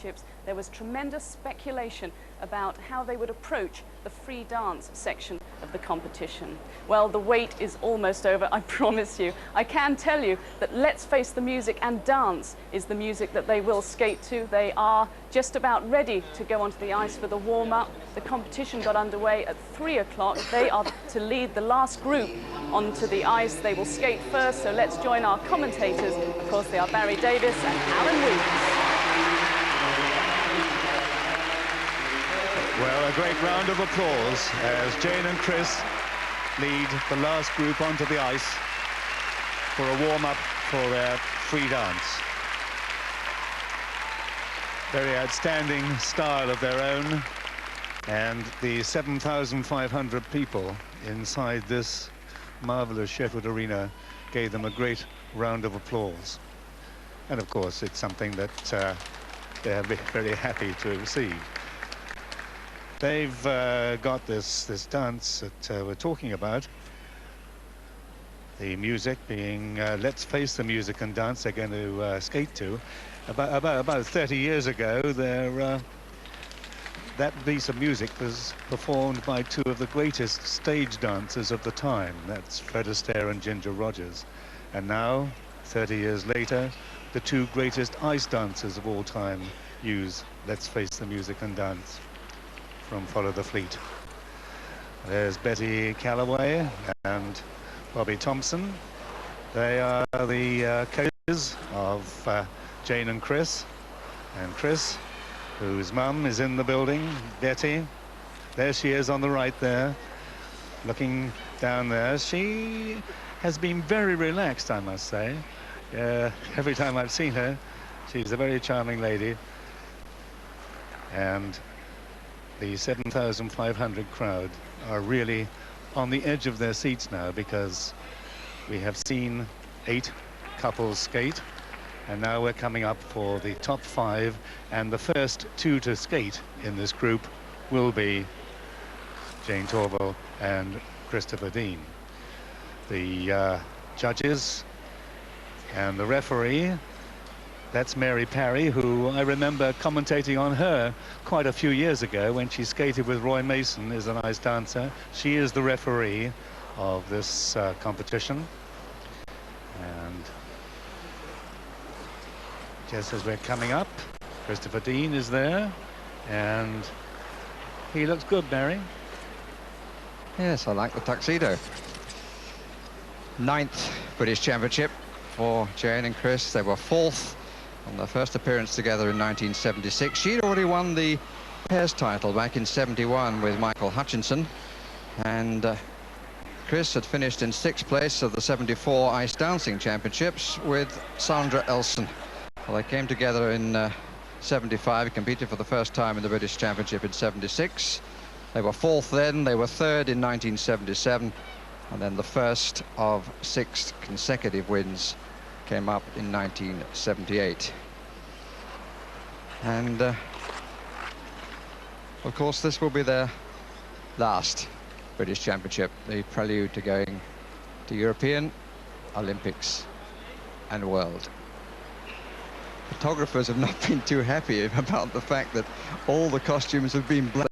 Championships, there was tremendous speculation about how they would approach the free dance section of the competition. Well, the wait is almost over, I promise you. I can tell you that Let's Face the Music and Dance is the music that they will skate to. They are just about ready to go onto the ice for the warm-up. The competition got underway at 3 o'clock. They are to lead the last group onto the ice. They will skate first, so let's join our commentators. Of course, they are Barry Davis and Alan Weeks. Well, a great round of applause as Jane and Chris lead the last group onto the ice for a warm-up for their free dance. Very outstanding style of their own, and the 7,500 people inside this marvelous Sheffield arena gave them a great round of applause. And of course, it's something that they're very happy to receive. They've got this dance that we're talking about. The music being Let's Face the Music and Dance they're going to skate to. About 30 years ago, that piece of music was performed by two of the greatest stage dancers of the time. That's Fred Astaire and Ginger Rogers. And now, 30 years later, the two greatest ice dancers of all time use Let's Face the Music and Dance from Follow the Fleet. There's Betty Calloway and Bobby Thompson. They are the coaches of Jane and Chris. And Chris, whose mum is in the building, Betty, there she is on the right there, looking down there. She has been very relaxed, I must say. Every time I've seen her, she's a very charming lady. And the 7,500 crowd are really on the edge of their seats now, because we have seen 8 couples skate, and now we're coming up for the top 5, and the first 2 to skate in this group will be Jane Torvill and Christopher Dean. The judges and the referee, that's Mary Parry, who I remember commentating on her quite a few years ago when she skated with Roy Mason as an ice dancer. She is the referee of this competition. And just as we're coming up, Christopher Dean is there, and he looks good, Barry. Yes, I like the tuxedo. 9th British Championship for Jane and Chris. They were 4th on their first appearance together in 1976. She'd already won the pairs title back in 71 with Michael Hutchinson, and Chris had finished in 6th place of the 74 Ice Dancing Championships with Sandra Elson. Well, they came together in 75, competed for the first time in the British Championship in 76. They were 4th then, they were 3rd in 1977, and then the first of 6 consecutive wins came up in 1978. And of course, this will be their last British Championship, the prelude to going to European, Olympics and World. Photographers have not been too happy about the fact that all the costumes have been black.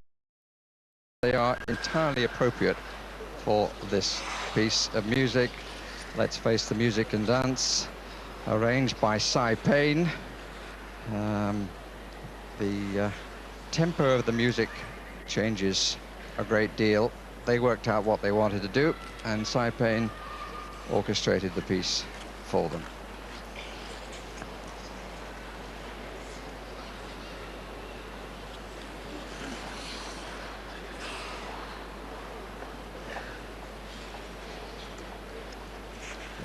They are entirely appropriate for this piece of music. Let's Face the Music and Dance, arranged by Cy Payne. The tempo of the music changes a great deal. They worked out what they wanted to do, and Cy Payne orchestrated the piece for them.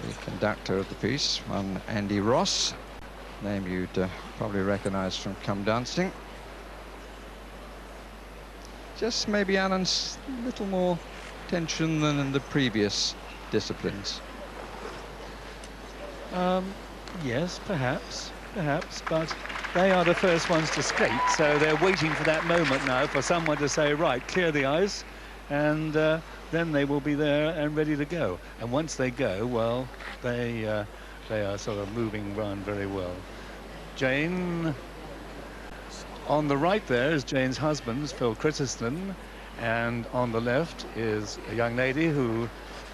The conductor of the piece, one Andy Ross, name you'd probably recognize from Come Dancing. Just maybe, Alan's a little more tension than in the previous disciplines. Yes, perhaps, but they are the first ones to skate, so they're waiting for that moment now for someone to say, right, clear the ice, and then they will be there and ready to go. And once they go, well, they are sort of moving around very well. Jane On the right there is Jane's husband, Phil Christensen, and on the left is a young lady who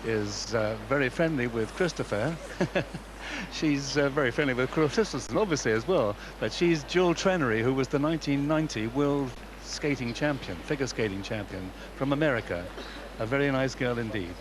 is very friendly with Christopher. She's very friendly with Christensen, obviously, as well, but she's Jill Trenery, who was the 1990 world skating champion, figure skating champion from America. A very nice girl indeed.